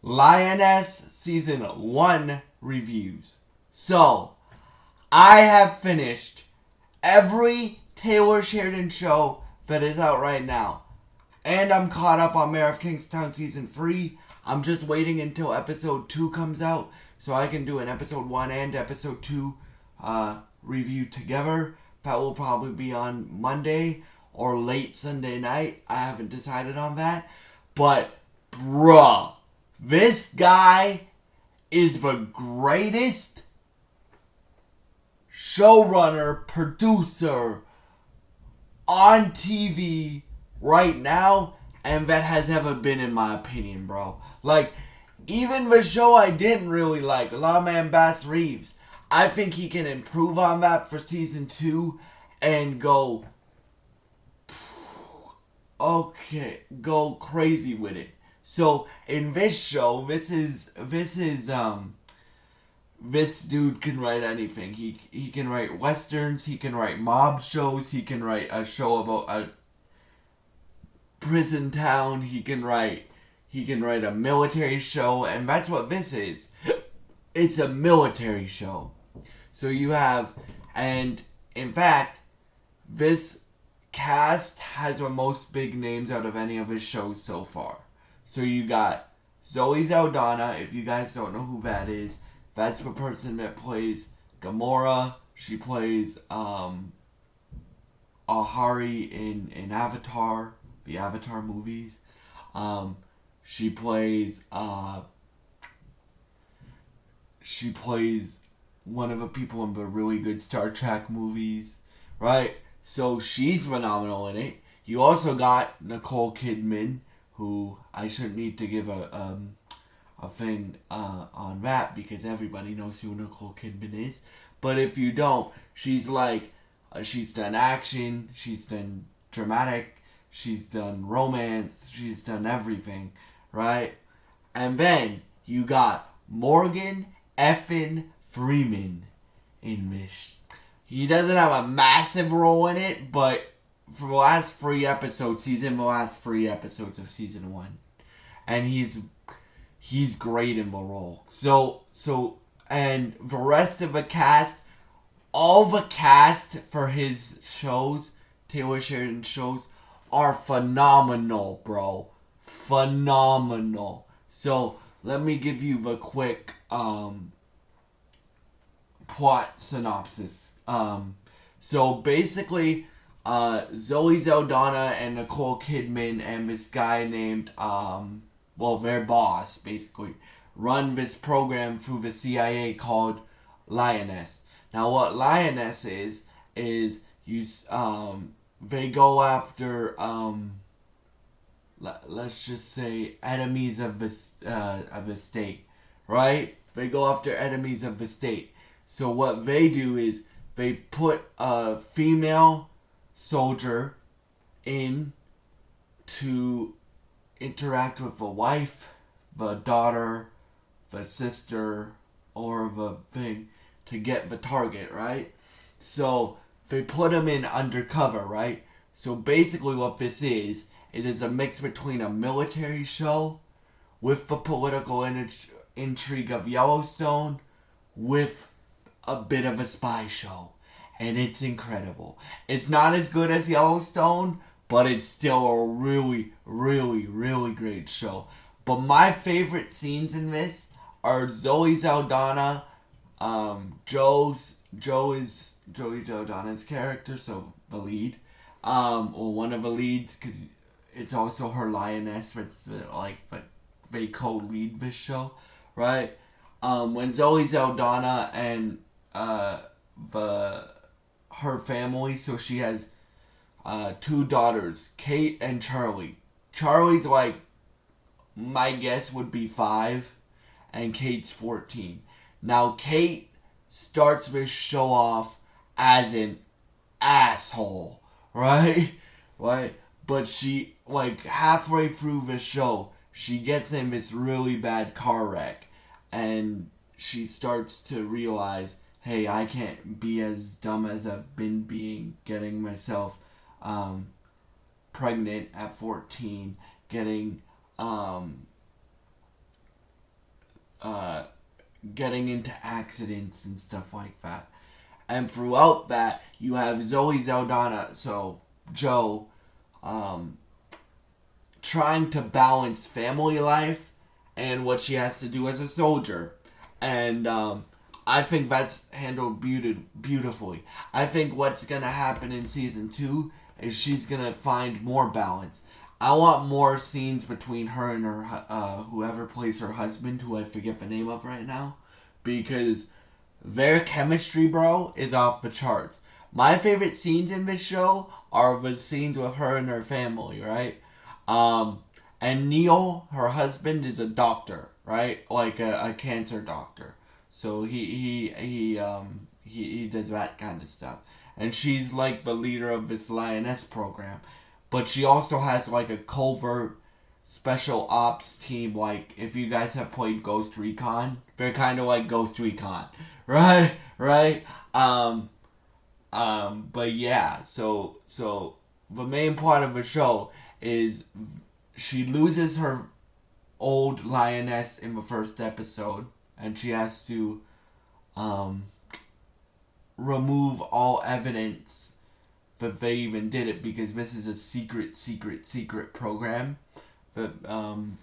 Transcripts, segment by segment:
Lioness Season 1 reviews. So, I have finished every Taylor Sheridan show that is out right now. And I'm caught up on Mayor of Kingstown Season 3. I'm just waiting until Episode 2 comes out so I can do an Episode 1 and Episode 2 review together. That will probably be on Monday or late Sunday night. I haven't decided on that. But, bruh, this guy is the greatest showrunner, producer on TV right now, and that has ever been, in my opinion, bro. Like, even the show I didn't really like, Lawman Bass Reeves, I think he can improve on that for Season 2 and go crazy with it. So in this show, this dude can write anything. He can write westerns, he can write mob shows, he can write a show about a prison town, he can write a military show, and that's what this is. It's a military show. So you have, and in fact, this cast has the most big names out of any of his shows so far. So you got Zoe Saldana. If you guys don't know who that is, that's the person that plays Gamora. She plays Ahari in Avatar, the Avatar movies. She plays one of the people in the really good Star Trek movies, right? So she's phenomenal in it. You also got Nicole Kidman, who I shouldn't need to give a thing on that because everybody knows who Nicole Kidman is. But if you don't, she's done action, she's done dramatic, she's done romance, she's done everything, right? And then you got Morgan effing Freeman in this. He doesn't have a massive role in it, but for the last 3 episodes, he's in the last 3 episodes of Season 1. And he's great in the role. So, and the rest of the cast, all the cast for his shows, Taylor Sheridan shows, are phenomenal, bro. Phenomenal. So, let me give you the quick plot synopsis. So basically, Zoe Saldana and Nicole Kidman and this guy named, their boss, basically, run this program through the CIA called Lioness. Now, what Lioness is they go after, let's just say, enemies of the state, right? They go after enemies of the state. So what they do is they put a female soldier in to interact with the wife, the daughter, the sister, or the thing to get the target, right? So they put them in undercover, right? So basically what this is, it is a mix between a military show with the political intrigue of Yellowstone with a bit of a spy show. And it's incredible. It's not as good as Yellowstone, but it's still a really, really, really great show. But my favorite scenes in this are Zoe Saldana, Joe is Joey Saldana's character, so the lead, or one of the leads, because it's also her Lioness, that's they co-lead this show, right? When Zoe Saldana and her family, so she has 2 daughters, Kate and Charlie. Charlie's my guess would be 5, and Kate's 14. Now Kate starts this show off as an asshole, right? Right? But she, halfway through the show, she gets in this really bad car wreck, and she starts to realize, hey, I can't be as dumb as I've been being, getting myself pregnant at 14, getting uh, getting into accidents and stuff like that. And throughout that, you have Zoe Saldana, so Joe, um, trying to balance family life and what she has to do as a soldier. And I think that's handled beautifully. I think what's going to happen in season 2 is she's going to find more balance. I want more scenes between her and her whoever plays her husband, who I forget the name of right now, because their chemistry, bro, is off the charts. My favorite scenes in this show are the scenes with her and her family, right? And Neil, her husband, is a doctor, right? Like a cancer doctor. So he does that kind of stuff. And she's like the leader of this Lioness program. But she also has like a covert special ops team. Like if you guys have played Ghost Recon, they're kind of like Ghost Recon, right? But yeah, so the main part of the show is she loses her old lioness in the first episode, and she has to remove all evidence that they even did it, because this is a secret program that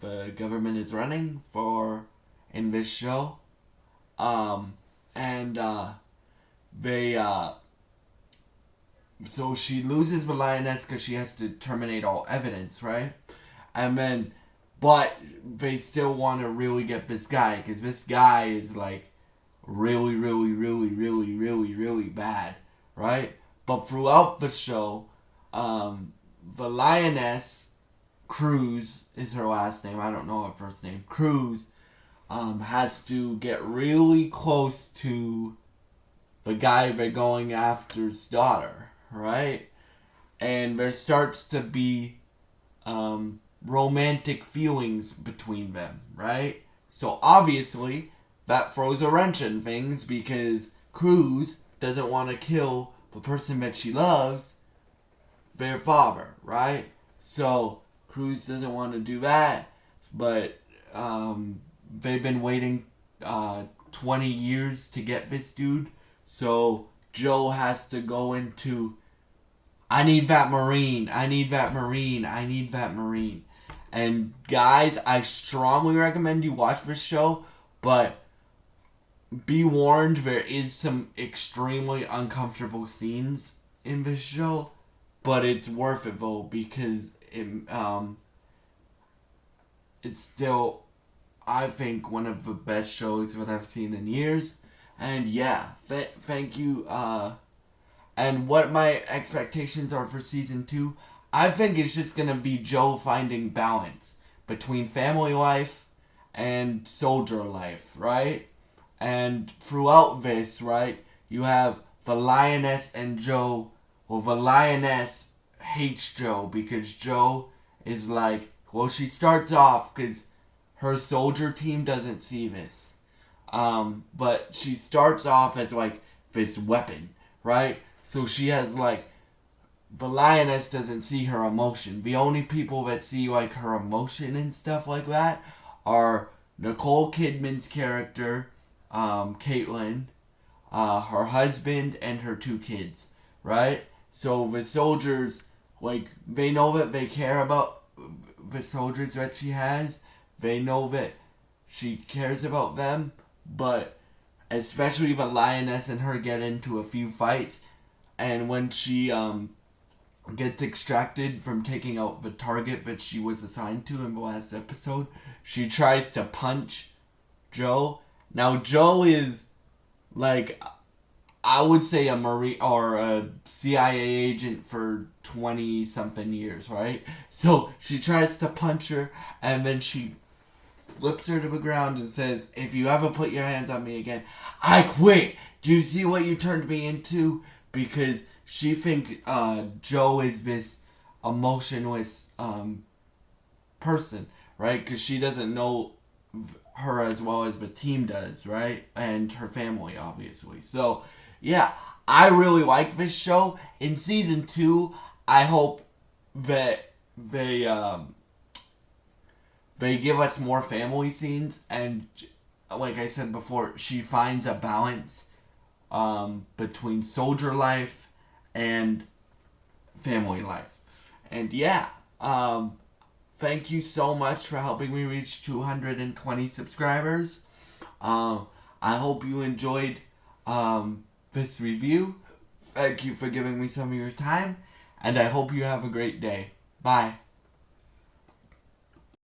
the government is running for in this show. So she loses the lioness because she has to terminate all evidence, right? And then, but they still want to really get this guy, because this guy is like really bad, right? But throughout the show, the lioness, Cruz is her last name, I don't know her first name, Cruz, has to get really close to the guy they're going after's daughter, right? And there starts to be romantic feelings between them, right? So obviously that throws a wrench in things, because Cruz doesn't want to kill the person that she loves, their father, right? So Cruz doesn't want to do that, but they've been waiting 20 years to get this dude. So Joe has to go into, I need that Marine. And guys, I strongly recommend you watch this show, but be warned, there is some extremely uncomfortable scenes in this show, but it's worth it though, because it's still, I think, one of the best shows that I've seen in years. And yeah, thank you. And what my expectations are for season 2, I think it's just gonna be Joe finding balance between family life and soldier life, right? And throughout this, right, you have the lioness and Joe. Well, the lioness hates Joe because Joe is like, well, she starts off because her soldier team doesn't see this. But she starts off as like this weapon, right? So she has like, the lioness doesn't see her emotion. The only people that see like her emotion and stuff like that are Nicole Kidman's character, Caitlin, her husband, and her 2 kids, right? So the soldiers, like, they know that they care about the soldiers that she has. They know that she cares about them, but especially the lioness and her get into a few fights, and when she gets extracted from taking out the target that she was assigned to in the last episode, she tries to punch Joe. Now Joe is like, I would say a Marine or a CIA agent for 20 something years, right? So she tries to punch her, and then she flips her to the ground and says, if you ever put your hands on me again, I quit. Do you see what you turned me into? Because she thinks Joe is this emotionless person, right? Because she doesn't know her as well as the team does, right? And her family, obviously. So, yeah, I really like this show. In season 2, I hope that they give us more family scenes, and like I said before, she finds a balance between soldier life and family life. And yeah, thank you so much for helping me reach 220 subscribers. I hope you enjoyed this review. Thank you for giving me some of your time, and I hope you have a great day. Bye.